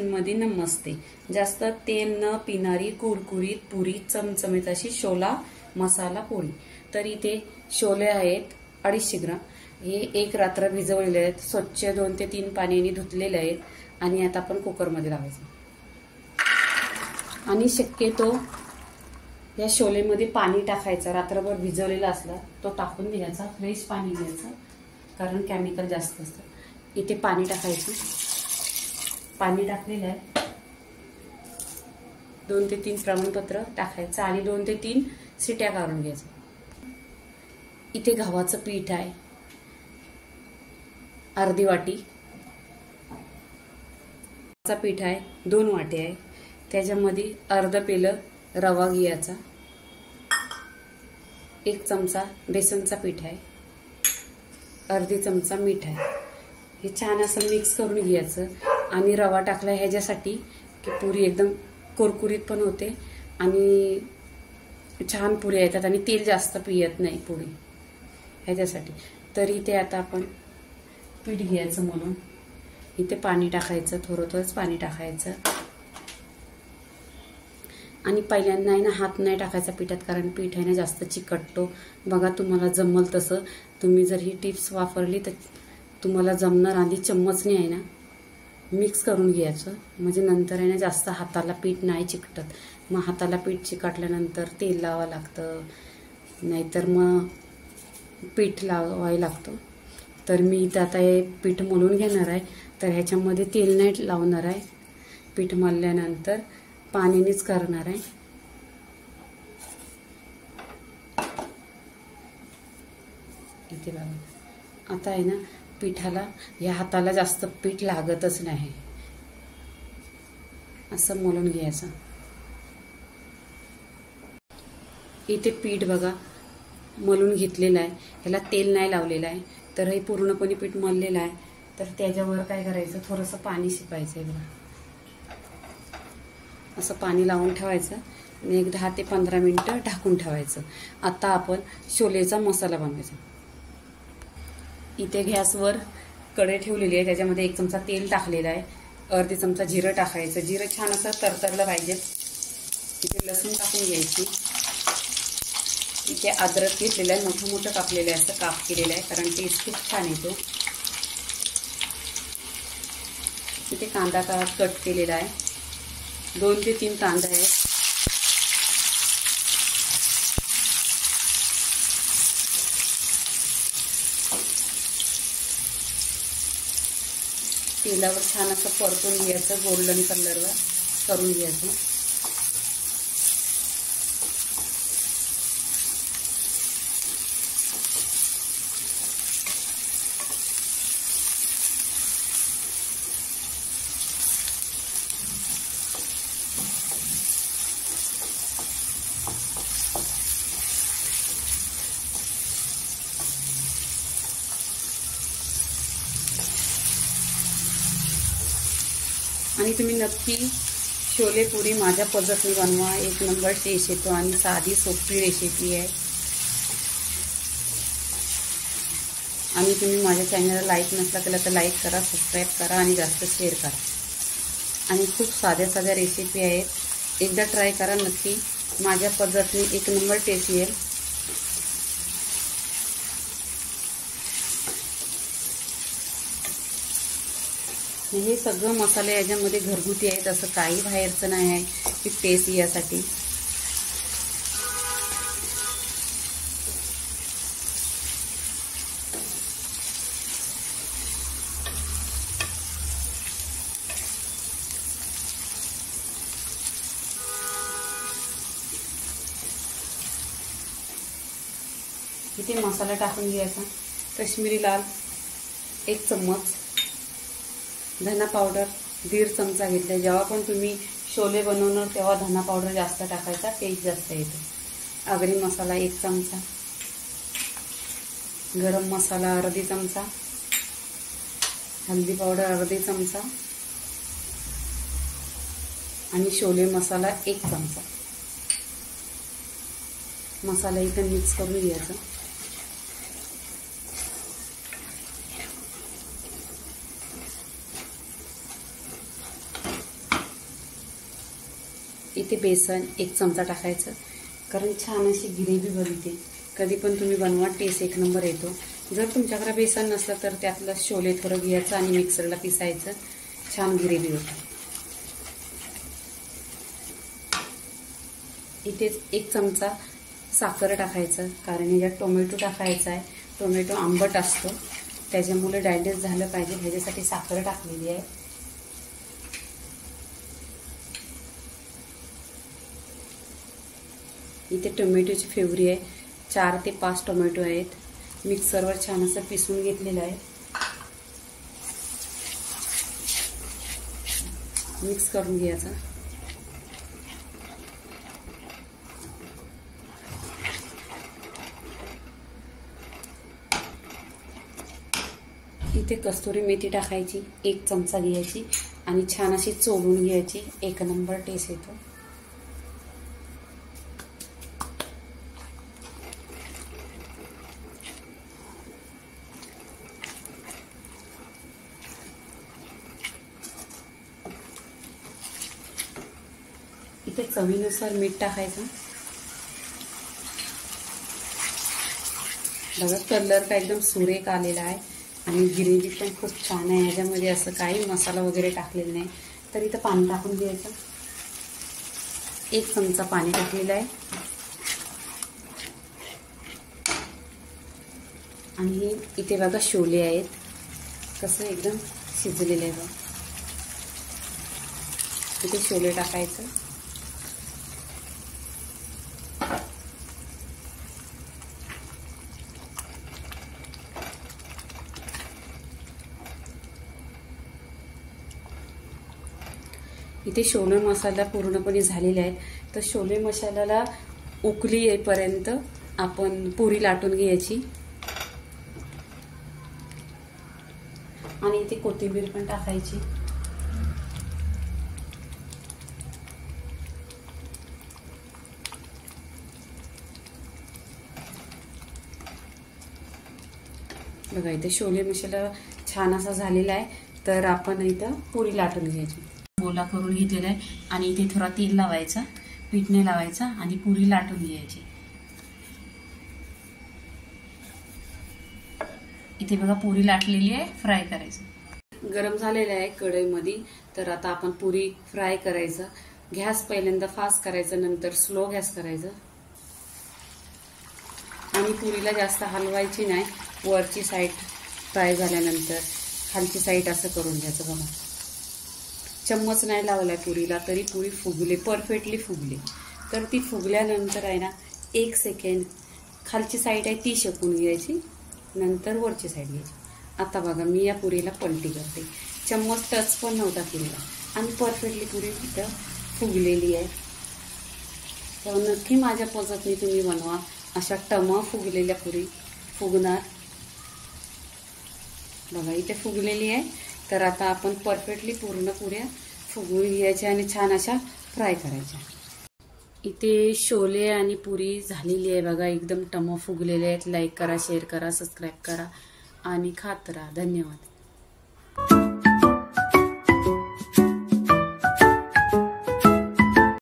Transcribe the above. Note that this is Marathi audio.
मध्ये नमस्ते. जास्त तेल न पिणारी कुरकुरीत पुरी, चमचमीत अशी शोला मसाला पोळी. तर इथे शोले आहेत 250 ग्राम. हे एक रात्र भिजवलेले आहेत, स्वच्छ 2 ते 3 पाण्याने धुतलेले आहेत. आणि आता आपण कुकरमध्ये लावायचं. आणि शक्यतो या शोलेमध्ये पाणी टाकायचं. रात्रभर भिजवलेला असला तो टाकून द्यायचा, फ्रेश पाणी घ्यायचं, कारण केमिकल जास्त असतं. इथे पाणी टाकायचं. पाणी टाकलेलं आहे. 2 ते 3 प्रमाणपत्र टाकायचं आणि 2 ते 3 शिट्या काढून घ्यायचं. इथे गव्हाचं पीठ आहे अर्धी वाटी. पीठ आहे 2 वाटी आहे. त्याच्यामध्ये अर्ध पेलं रवा घ्यायचा. 1 चमचा बेसनचा पीठ आहे. अर्धी चमचा मीठ आहे. हे छान असं मिक्स करून घ्यायचं. आणि रवा टाकला ह्याच्यासाठी की पुरी एकदम कुरकुरीत पण होते आणि छान पुऱ्या येतात आणि तेल जास्त पियत नाही पुरी ह्याच्यासाठी. तर इथे आता आपण पीठ घ्यायचं म्हणून इथे पाणी टाकायचं, थोडंच पाणी टाकायचं. आणि पहिल्यांदा आहे ना हात नाही टाकायचा पिठात, कारण पीठ आहे ना जास्त चिकटतो. बघा तुम्हाला जमल तसं. तुम्ही जर ही टिप्स वापरली तर तुम्हाला जमणार. आधी चम्मचने आहे ना मिक्स करून घ्यायचं, म्हणजे नंतर आहे ना जास्त हाताला पीठ नाही चिकटत. मग हाताला पीठ चिकटल्यानंतर तेल लावावं लागतं, नाहीतर मग पीठ लावायला लागतं. तर मी इथं आता हे पीठ मळून घेणार आहे. तर ह्याच्यामध्ये तेल नाही लावणार आहे. पीठ मळल्यानंतर पाण्यानेच करणार आहे. इथे बघा आता आहे ना पिठाला या हाताला जास्त पीठ लागतच नाही. असं मळून घ्यायचं. इथे पीठ बघा मळून घेतलेलं आहे. ह्याला तेल नाही लावलेलं आहे. तर हे पूर्णपणे पीठ मळलेलं आहे. तर त्याच्यावर काय करायचं, थोडंसं पाणी शिपायचं आहे बघा. असं पाणी लावून ठेवायचं आणि एक 10 ते 15 मिनिटं ढाकून ठेवायचं. आता आपण शोलेचा मसाला बनवायचा. इथे गॅसवर कढई ठेवलेली आहे. त्याच्यामध्ये 1 चमचा तेल टाकलेला आहे. अर्धी चमचा जिरं टाकायचं. जिरं छान असं तरतरलं पाहिजे. इथे लसूण टाकून घ्यायची. इथे अद्रक घेतलेलं आहे, मोठं मोठं कापलेलं आहे, असं काप केलेलं आहे, कारण टेस्ट खूप छान येतो. इथे कांदा कट केलेला आहे. 2 ते 3 कांदा आहे. तेलावर छान असं परतून घ्यायचं, गोल्डन कलरवर करून घ्यायचं. आणि तुम्ही नक्की शोले पुरी माझ्या पद्धतीने बनवा. 1 नंबर टेस्ट येतो आणि साधी सोपी रेसिपी आहे. आणि तुम्ही माझ्या चॅनलला लाईक नसला केला तर लाईक करा, सबस्क्राईब करा आणि जास्त शेअर करा. आणि खूप साध्या साध्या रेसिपी आहेत. एकदा ट्राय करा नक्की. माझ्या पद्धतीने 1 नंबर टेस्ट येईल. हे सगळं मसाले याच्यामध्ये घरगुती आहेत, असं काही बाहेरचं नाही आहे की टेस्ट यासाठी. इथे मसाला टाकून घ्यायचा. काश्मीरी लाल 1 चम्मच, धना पावडर 1.5 चमचा घेतला. जेव्हा पण तुम्ही शोले बनवणार तेव्हा धना पावडर जास्त टाकायचा, टेस्ट जास्त येतो. आगरी मसाला 1 चमचा, गरम मसाला अर्धी चमचा, हल्दी पावडर अर्धी चमचा आणि शोले मसाला 1 चमचा. मसाला इथं मिक्स करून घ्यायचा. इथे बेसन 1 चमचा टाकायचं, कारण छान अशी ग्रेव्ही बनते. कधी पण तुम्ही बनवा, टेस्ट 1 नंबर येतो. जर तुमच्याकडे बेसन नसलं तर त्यातलं छोले थोडं घ्यायचं आणि मिक्सरला पिसायचं, छान ग्रेव्ही होते. इथेच 1 चमचा साखर टाकायचं, कारण याच्यात टोमॅटो टाकायचा आहे. टोमॅटो आंबट असतो, त्याच्यामुळे डायजेस्ट झालं पाहिजे ह्याच्यासाठी साखर टाकलेली आहे. इथे टोमॅटोची प्युरी आहे, 4 ते 5 टोमॅटो आहेत. मिक्सरवर छान असं पिसून घेतलेलं आहे. मिक्स करून घ्यायचं. इथे कस्तुरी मेथी टाकायची, 1 चमचा घ्यायची आणि छान अशी चोळून घ्यायची. 1 नंबर टेस्ट येतो. इथे चवीनुसार मीठ टाकायचं. बघा कलर का एकदम सुरेख आलेला आहे आणि ग्रेव्ही पण खूप छान आहे. ह्याच्यामध्ये असं काही मसाला वगैरे टाकलेला नाही. तर इथं पाणी टाकून द्यायचं. 1 चमचा पाणी टाकलेलं आहे आणि इथे बघा छोले आहेत, कसं एकदम शिजलेले आहे. इथे छोले टाकायचं. इथे छोले मसाला पूर्णपणे झालेला आहे. तर छोले मसाल्याला उकळी येईपर्यंत आपण पुरी लाटून घ्यायची. आणि इथे कोथिंबीर पण टाकायची. बघा इथे छोले मसाला छान असा झालेला आहे. तर आपण इथं पुरी लाटून घ्यायची. गोला करून घेतलेला आहे आणि इथे थोडा तेल लावायचा, पिठणे लावायचा आणि पुरी लाटून घ्यायची. इथे बघा पुरी लाटलेली आहे, फ्राय करायचं. गरम झालेलं आहे कढईमध्ये. तर आता आपण पुरी फ्राय करायचं. गॅस पहिल्यांदा फास्ट करायचं, नंतर स्लो गॅस करायचं आणि पुरीला जास्त हलवायची नाही. वरची साईड फ्राय झाल्यानंतर खालची साईड असं करून घ्यायचं. बघा चम्मच नाही लावलाय पुरीला तरी पुरी फुगली, परफेक्टली फुगली. तर ती फुगल्यानंतर आहे ना 1 सेकंड खालची साईड आहे ती शेकून घ्यायची, नंतर वरची साईड घ्यायची. आता बघा मी या पुरीला पलटी करते. चम्मच टच पण नव्हता केला आणि परफेक्टली पुरी इथं फुगलेली आहे. तर नक्की माझ्या पद्धतीने तुम्ही बनवा. अशा फुगलेल्या पुरी फुगणार. बघा इथे फुगलेली आहे. तर आता आपण परफेक्टली पूर्ण पुऱ्या फुगवून घ्यायच्या आणि छान अशा फ्राय करायच्या. इथे छोले आणि पुरी झालेली आहे बघा, एकदम फुगलेले आहेत. लाईक करा, शेअर करा, सबस्क्राईब करा आणि खात राहा. धन्यवाद.